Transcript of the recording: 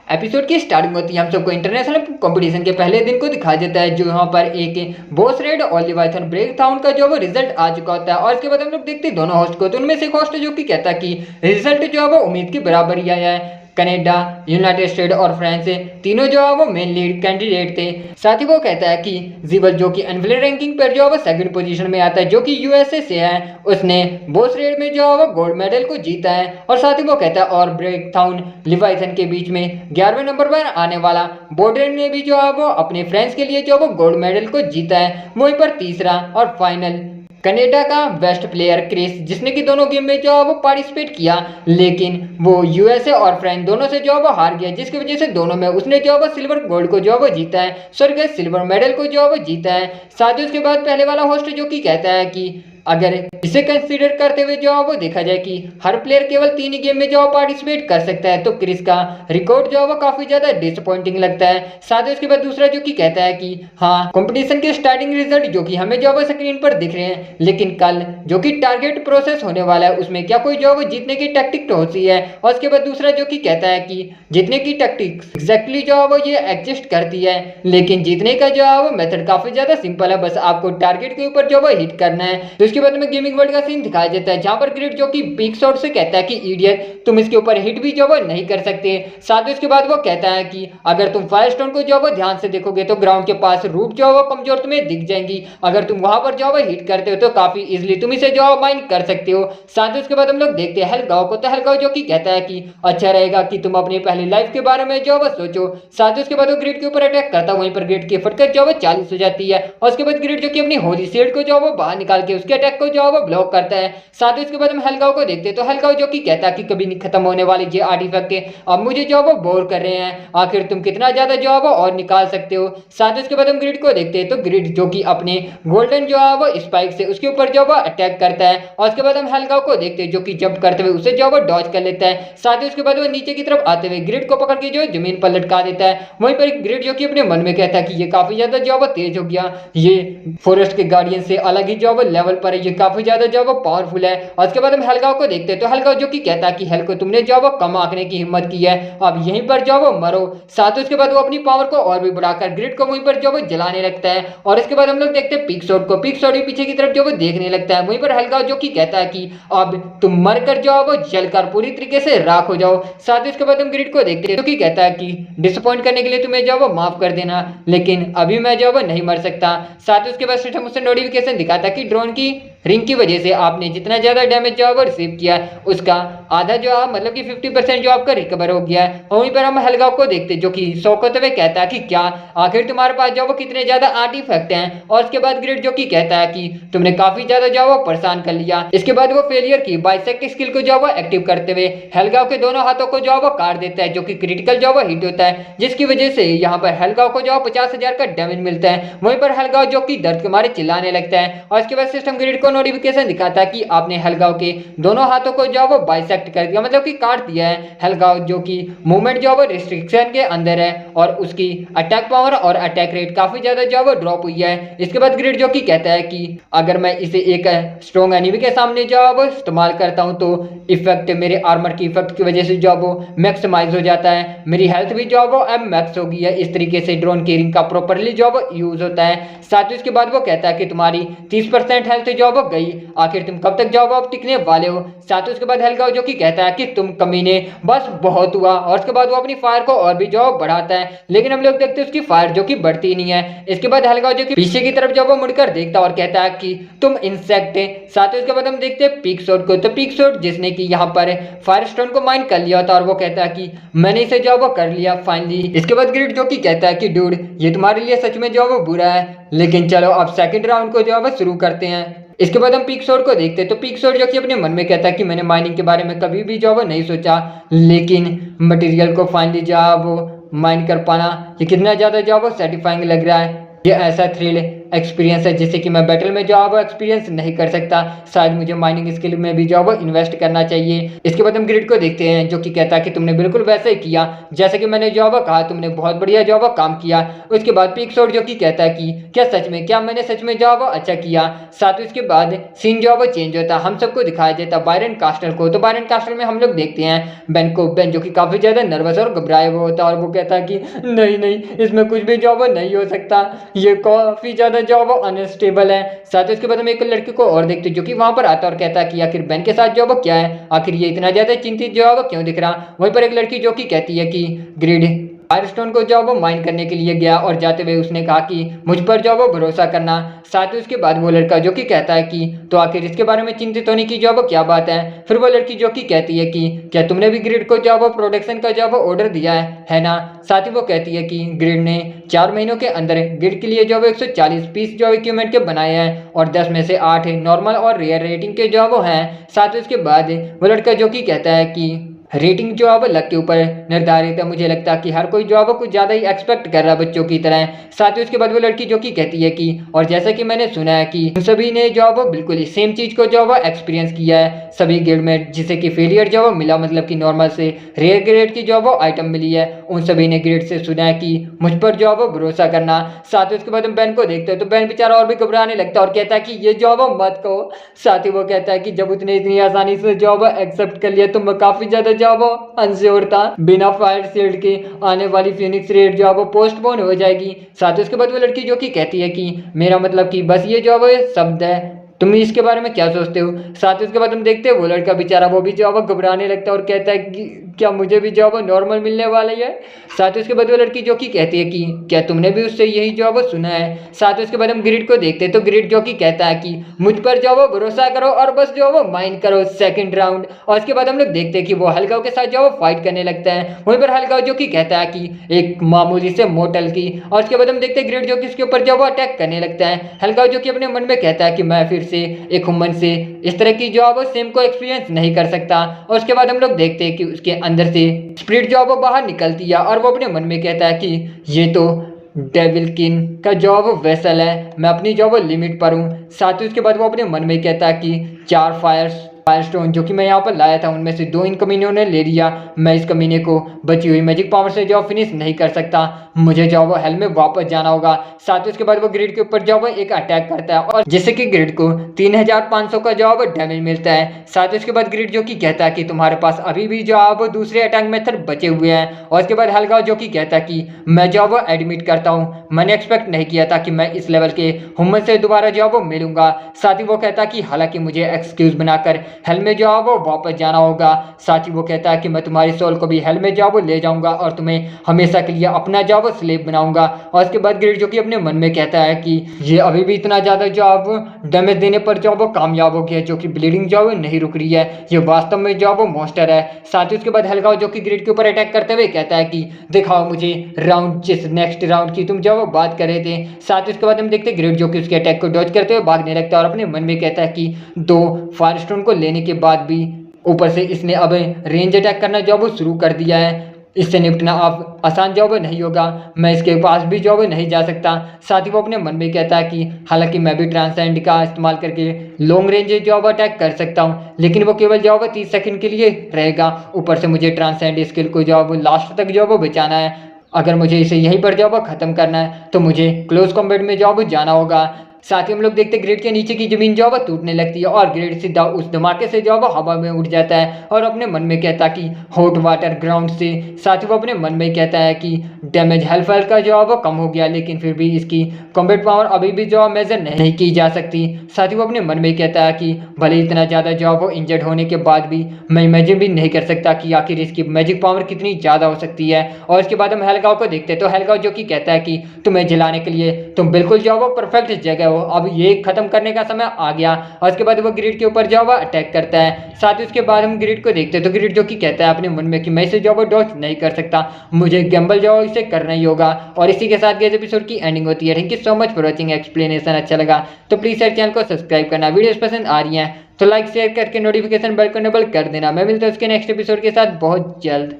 Episode की starting होती है, हम सबको इंटरनेशनल कंपटीशन के पहले दिन को दिखाया जाता है, जो यहाँ पर एक बॉस रेड और लिवाइथन ब्रेक था उनका जो वो रिजल्ट आ चुका होता है। और इसके बाद हम लोग देखते हैं दोनों होस्ट को, तो उनमें से एक होस्ट जो कि कहता है कि रिजल्ट जो है वो उम्मीद की बराबर ही आया है। कनाडा, यूनाइटेड स्टेट और फ्रांस तीनों जो है वो मेन लीड कैंडिडेट थे। साथ ही वो कहता है कि जीवल जो कि एनफिल्ड रैंकिंग पर जो है वो सेकंड पोजीशन में आता है, जो कि यूएसए से है, उसने बोस रेड में जो है वो गोल्ड मेडल को जीता है। और साथ ही वो कहता है और ब्रेक थाउन लिवाइथन के बीच में 11वें नंबर पर आने वाला बोर्डेन ने भी जो है वो अपने फ्रेंड्स के लिए जो वो गोल्ड मेडल को जीता है। वहीं पर तीसरा और फाइनल कनाडा का बेस्ट प्लेयर क्रिस, जिसने कि दोनों गेम में जो है वो पार्टिसिपेट किया, लेकिन वो यूएसए और फ्रांस दोनों से जो है वो हार गया, जिसकी वजह से दोनों में उसने जो है वो सिल्वर गोल्ड को जो है वो जीता है, सॉरी सिल्वर मेडल को जो है वो जीता है। साथ ही उसके बाद पहले वाला होस्ट जो कि कहता है कि अगर इसे कंसीडर करते हुए जो है वो देखा जाए कि हर प्लेयर केवल 3 ही गेम में जो पार्टिसिपेट कर सकता है, तो क्रिस का रिकॉर्ड जो है वो काफी ज्यादा डिसअपॉइंटिंग लगता है। साथ ही उसके बाद दूसरा जो कि कहता है कि हाँ, कंपटीशन के स्टार्टिंग रिजल्ट जो कि हमें जो है स्क्रीन पर दिख रहे हैं, लेकिन कल जो कि टारगेट प्रोसेस होने वाला है उसमें क्या कोई जो है वो जीतने की टैक्टिक होती है। और उसके बाद दूसरा जो कि कहता है कि जीतने की टैक्टिक एग्जैक्टली जो है वो ये एग्जिस्ट करती है, लेकिन जीतने का जो है वो मेथड काफी ज्यादा सिंपल है, बस आपको टारगेट के ऊपर जो है हिट करना है। तो इसके बाद में गेमिंग वर्ल्ड का सीन दिखाया जाता है, जहां पर ग्रिड जो कि पीक शॉट से कहता है कि इडियट, तुम इसके ऊपर हिट भी जो वो नहीं कर सकते। साथ ही उसके बाद वो कहता है कि अगर तुम फायरस्टोन को जो वो ध्यान से देखोगे तो ग्राउंड के पास रूट जो वो कमजोर तुम्हें दिख जाएंगी, अगर तुम वहां पर जो वो हिट करते हो तो काफी इजीली तुम इसे जो माइन कर सकते हो। साथ ही उसके बाद हम लोग देखते हैं हेलगांव को, तो हेलगांव जो कि कहता है कि अच्छा रहेगा कि तुम अपनी पहली लाइफ के बारे में जो वो सोचो। साथ ही उसके बाद वो ग्रिड के ऊपर अटैक करता है, वहीं पर ग्रिड की फटकर जो वो 40 हो जाती है। और उसके बाद ग्रिड जो कि अपनी होली शील्ड को जो वो बाहर निकाल के उसके अटैक को जो वो ब्लॉक करता है। साथ ही उसके बाद हम हेलगांव को देखते हैं, तो हेलगांव जो कि कहता है कि कभी नहीं खत्म होने वाली ये आर्टिफैक्ट है, अब मुझे जो वो बोर कर रहे हैं, आखिर तुम कितना ज्यादा जो है वो और निकाल सकते हो। साथ ही उसके बाद हम ग्रिड को देखते हैं, तो ग्रिड जो कि अपने गोल्डन जो है वो स्पाइक से उसके ऊपर जो वो अटैक करता है। और उसके बाद हम हेलगांव को देखते हैं, जो कि जंप करते हुए उसे जो वो डॉज कर लेता है। साथ ही उसके बाद वो नीचे की तरफ आते हुए ग्रिड को पकड़ के जो जमीन पर लटका देता है। वहीं पर ग्रिड जो कि अपने मन में कहता है कि ये काफी ज्यादा जो वो तेज हो गया, ये फॉरेस्ट के गार्डियन से अलग ही जो वो लेवल पर है, ये काफी ज्यादा जो वो पावरफुल है। और उसके बाद हम हेलगांव को देखते हैं, तो हेलगांव जो कि कहता है कि हेल को तुमने जो वो कम आंकने की हिम्मत की है, अब यहीं पर जो वो मरो। साथ ही उसके बाद वो अपनी पावर को और भी बढ़ाकर ग्रिड को वहीं पर जो वो जलाने लगता है। और इसके बाद हम लोग देखते हैं पीक शॉट को, पीक शॉट भी पीछे की तरफ जो वो देखने लगता है। वहीं पर हेलगांव जो कि कहता है कि अब तुम मरकर जो वो जलकर पूरी तरीके से राख हो जाओ। साथ ही उसके बाद हम ग्रिड को देखते हैं, जो कि कहता है कि डिसअपॉइंट करने के लिए तुम्हें जो वो माफ कर देना, लेकिन अभी मैं जो वो नहीं मर सकता। साथ ही उसके बाद सिस्टम उसे नोटिफिकेशन दिखाता है कि ड्रोन की रिंग की वजह से आपने जितना ज्यादा डैमेज जो है रिसीव किया है उसका आधा जो है मतलब कि 50% जो आपका रिकवर हो गया है। और वहीं पर हम हेलगांव को देखते हैं, जो कि शौकत में कहता है कि क्या आखिर तुम्हारे पास जो वो कितने ज्यादा आर्टिफैक्ट हैं। और उसके बाद ग्रिड जो कि कहता है कि तुमने काफी ज्यादा जो वो परेशान कर लिया। इसके बाद वो फेलियर की बाइसेक्ट स्किल को जो वो एक्टिव करते हुए हेलगांव के दोनों हाथों को जो वो काट देता है, जो कि क्रिटिकल जो वो हिट होता है, जिसकी वजह से यहाँ पर हेलगांव को जो 50,000 का डैमेज मिलता है। वहीं पर हेलगांव जो कि दर्द के मारे चिल्लाने लगता है। और इसके बाद सिस्टम ग्रिड को नोटिफिकेशन दिखाता है कि आपने हेलगांव के दोनों हाथों को जो वो बाइसेक्ट कर दिया, मतलब कि काट दिया है। हेलगांव जो कि मूवमेंट जो वो रिस्ट्रिक्शन के अंदर है और उसकी अटैक पावर और अटैक रेट काफी ज्यादा जो वो ड्रॉप हुई है। इसके बाद ग्रिड जो कि कहता है कि अगर मैं इसे एक स्ट्रॉन्ग एनिमी के सामने जो वो इस्तेमाल करता हूं तो इफेक्ट मेरे आर्मर की इफेक्ट की वजह से जो वो मैक्सिमाइज हो जाता है, मेरी हेल्थ भी जो वो अब मैक्स हो गई है। इस तरीके से ड्रोन केयरिंग का प्रॉपरली जो वो यूज होता है। साथ ही उसके बाद वो कहता है कि तुम्हारी 30% हेल्थ जो वो गई, आखिर तुम कब तक जाओ अब टिकने वाले हो। साथ ही उसके बाद हेलगांव जो कि कहता है कि तुम कमीने, बस बहुत हुआ। और उसके बाद वो अपनी फायर को और भी जो बढ़ाता है, लेकिन हम लोग देखते हैं उसकी फायर जो कि बढ़ती नहीं है। इसके बाद हेलगांव जो कि पीछे की तरफ जो वो मुड़कर देखता और कहता है कि तुम इंसेक्ट है। साथ ही उसके बाद हम देखते हैं पीक शॉट को, तो पीक शॉट जिसने कि यहाँ पर फायरस्टोन को माइन कर लिया था और वो कहता है कि मैंने इसे जो वो कर लिया फाइनली। इसके बाद ग्रिड जो कि कहता है कि डूड ये तुम्हारे लिए सच में जो वो बुरा है, लेकिन चलो अब सेकंड राउंड को जो वो शुरू करते हैं। इसके बाद हम पीक शॉट को देखते हैं, तो पीक शॉट जो कि अपने मन में कहता है कि मैंने माइनिंग के बारे में कभी भी जो वो नहीं सोचा, लेकिन मटेरियल को फाइनली जो वो माइन कर पाना ये कितना ज्यादा जो वो सेटिस्फाइंग लग रहा है। ये ऐसा थ्रिल एक्सपीरियंस है जिससे कि मैं बैटल में जो है वो एक्सपीरियंस नहीं कर सकता, शायद मुझे माइनिंग स्किल में भी जो है वो इन्वेस्ट करना चाहिए। इसके बाद हम ग्रिड को देखते हैं जो कि कहता है कि तुमने बिल्कुल वैसा ही किया जैसे कि मैंने जो है वो कहा, तुमने बहुत बढ़िया जो है वो काम किया। उसके बाद पिक्सोड जो कि कहता है कि क्या सच में, क्या मैंने सच में जो है वो अच्छा किया। साथ ही उसके बाद सीन जो है वो चेंज होता है, हम सबको दिखाया जाता है बायरन कास्टल को। तो बायरन कास्टल में हम लोग देखते हैं बेन को, बेन जो कि काफी ज्यादा नर्वस और घबराए हुआ होता है और वो कहता है कि नहीं नहीं, इसमें कुछ भी जो है वो नहीं हो सकता, ये काफी ज्यादा जो है वो अनस्टेबल है। साथ ही उसके बाद हम एक लड़के को और देखते हैं जो कि वहां पर आता है और कहता है कि आखिर बेन के साथ जो है वो क्या है, आखिर ये इतना ज्यादा चिंतित जो है वो क्यों दिख रहा। वहीं पर एक लड़की जो कि कहती है कि ग्रिड फायरस्टोन को जो है वो माइन करने के लिए गया और जाते हुए उसने कहा कि मुझ पर जो है वो भरोसा करना। साथ ही उसके बाद वो लड़का जो कि कहता है कि तो आखिर इसके बारे में चिंतित होने की जो है वो क्या बात है। फिर वो लड़की जो कि कहती है कि क्या तुमने भी ग्रिड को जो है वो प्रोडक्शन का जो है वो ऑर्डर दिया है ना। साथ ही वो कहती है कि ग्रिड ने 4 महीनों के अंदर ग्रिड के लिए जो है वो 140 पीस जो इक्विपमेंट के बनाए हैं और 10 में से 8 नॉर्मल और रेयर रेटिंग के जो है वो हैं। साथ ही उसके बाद वो लड़का जो कि कहता है कि रेटिंग जो है वो लक के ऊपर निर्धारित है, मुझे लगता है कि हर कोई जो है वो कुछ ज़्यादा ही एक्सपेक्ट कर रहा है बच्चों की तरह। साथ ही उसके बाद वो लड़की जो कि कहती है कि और जैसा कि मैंने सुना है कि उन सभी ने जो है वो बिल्कुल ही सेम चीज़ को जो है वो एक्सपीरियंस किया है सभी गिल्ड में, जिसे कि फेलियर जो है वो मिला, मतलब कि नॉर्मल से रेयर ग्रेड की जो है वो आइटम मिली है। उन सभी ने ग्रेड से सुना है कि मुझ पर जो है वो भरोसा करना। साथ ही उसके बाद हम बैन को देखते हैं तो बैन बेचारा और भी घबराने लगता है और कहता है कि ये जो है वो मत कहो। साथ ही वो कहता है कि जब उसने इतनी आसानी से जो है वो एक्सेप्ट कर लिया तो मैं काफ़ी ज़्यादा जो है वो अनश्योर था, बिना फायर शील्ड के आने वाली फिनिक्स रेड जो है वो पोस्टपोन हो जाएगी। साथ ही उसके बाद वो लड़की जो कि कहती है कि मेरा मतलब कि बस ये जो है वो शब्द है, तुम इसके बारे में क्या सोचते हो। साथ ही उसके बाद हम देखते हैं वो लड़का बेचारा वो भी जो है वो घबराने लगता है और कहता है कि क्या मुझे भी जो है वो नॉर्मल मिलने वाला है। साथ ही उसके बाद वो लड़की जो कि कहती है कि क्या तुमने भी उससे यही जो है वो सुना है। साथ ही उसके बाद हम ग्रिड को देखते हैं तो ग्रिड जो कि कहता है कि मुझ पर जो है वो भरोसा करो और बस जो है वो माइंड करो सेकंड राउंड। और उसके बाद हम लोग देखते हैं कि वो हल्काओं के साथ जो है वो फाइट करने लगता है। वहीं पर हल्काओ जो कि कहता है कि एक मामूली से मोटल की, और उसके बाद हम देखते हैं ग्रिड जो कि उसके ऊपर जो है वो अटैक करने लगता है। हल्काओ जो कि अपने मन में कहता है कि मैं फिर से एक ह्यूमन से इस तरह की जो है वो सेम को एक्सपीरियंस नहीं कर सकता। और उसके बाद हम लोग देखते हैं कि उसके अंदर से स्पिरिट जो है वो बाहर निकलती है और वो अपने मन में कहता है कि ये तो डेविल किन का जो है वो वेसल है, मैं अपनी जो है वो लिमिट पर हूँ। साथ ही उसके बाद वो अपने मन में कहता है कि 4 फायरस्टोन जो कि मैं यहाँ पर लाया था उनमें से 2 इन कमीनों ने ले लिया, मैं इस कमीने को बची हुई मैजिक पावर से जो फिनिश नहीं कर सकता, मुझे जो वो हेल में वापस जाना होगा। साथ ही उसके बाद वो ग्रिड के ऊपर जो वो एक अटैक करता है और जिससे कि ग्रिड को 3500 का जो वो डैमेज मिलता है। साथ ही उसके बाद ग्रिड जो कि कहता है कि तुम्हारे पास अभी भी जो वो दूसरे अटैक मेथड बचे हुए हैं। और उसके बाद हल्का जो कि कहता है कि मैं जो वो एडमिट करता हूँ, मैंने एक्सपेक्ट नहीं किया था कि मैं इस लेवल के ह्यूमन से दोबारा जो वो मिलूंगा। साथ ही वो कहता है कि हालांकि मुझे एक्सक्यूज बनाकर हेल में जो वो वापस जाना होगा। साथ ही वो कहता है कि मैं तुम्हारी सोल को भी हेल में जो वो ले जाऊंगा और तुम्हें हमेशा के लिए अपना जो वो स्लेव बनाऊंगा। और उसके बाद ग्रिड जो कि अपने मन में कहता है कि ये अभी भी इतना ज्यादा जो डैमेज देने पर जो वो कामयाब हो गया, जो कि ब्लीडिंग जो वो नहीं रुक रही है, ये वास्तव में जो वो मॉन्स्टर है। साथ ही उसके बाद हल्का जो कि ग्रिड के ऊपर अटैक करते हुए कहता है कि दिखाओ मुझे राउंड, जिस नेक्स्ट राउंड की तुम जो वो बात कर रहे थे। साथ ही उसके बाद हम देखते ग्रिड जो कि उसके अटैक को डॉज करते हुए भागने लगता है और अपने मन में कहता है कि 2 फायरस्टोन को लेने के बाद भी ऊपर से इसने अब रेंज अटैक करना जो वो शुरू कर दिया है, इससे निपटना अब आसान जॉब नहीं होगा, मैं इसके पास भी जॉब नहीं जा सकता। साथ ही वो अपने मन में कहता है कि हालांकि मैं भी ट्रांसेंड का इस्तेमाल करके लॉन्ग रेंज जॉब अटैक कर सकता हूं, लेकिन वो केवल जॉब 30 सेकंड के लिए रहेगा। ऊपर से मुझे ट्रांसेंड स्किल को जॉब लास्ट तक जॉब बचाना है, अगर मुझे इसे यहीं पर जॉब खत्म करना है तो मुझे क्लोज कॉम्बैट में जॉब जाना होगा। साथ ही हम लोग देखते ग्रिड के नीचे की जमीन जो है टूटने लगती है और ग्रिड सीधा उस धमाके से जो है हवा में उड़ जाता है और अपने मन में कहता है कि हॉट वाटर ग्राउंड से। साथ ही वो अपने मन में कहता है कि डैमेज हेल्थ का जो है वो कम हो गया, लेकिन फिर भी इसकी कॉम्बैट पावर अभी भी जो है मेजर नहीं की जा सकती। साथ ही वो अपने मन में कहता है कि भले इतना ज़्यादा जो है वो इंजर्ड होने के बाद भी मैं इमेजिन भी नहीं कर सकता कि आखिर इसकी मैजिक पावर कितनी ज़्यादा हो सकती है। और इसके बाद हम हेलगांव को देखते हैं तो हेलगांव जो कि कहता है कि तुम्हें जलाने के लिए तुम बिल्कुल जो है वो परफेक्ट जगह हो, अब ये खत्म करने का समय आ गया। और उसके बाद वो ग्रिड के ऊपर जो है अटैक करता है। साथ ही उसके बाद हम ग्रिड को देखते हैं तो ग्रिड जो कि कहता है अपने मन में कि मैं इसे जो है डॉज नहीं कर सकता, मुझे गैम्बल जो है इसे करना ही होगा। और इसी के साथ इस एपिसोड की एंडिंग होती है। Thank you so much for watching explanation, अच्छा लगा तो प्लीज यार चैनल को सब्सक्राइब करना, वीडियोस पसंद आ रही हैं तो लाइक शेयर करके नोटिफिकेशन बेल को इनेबल कर देना। मैं मिलता हूं उसके नेक्स्ट एपिसोड के साथ बहुत जल्द।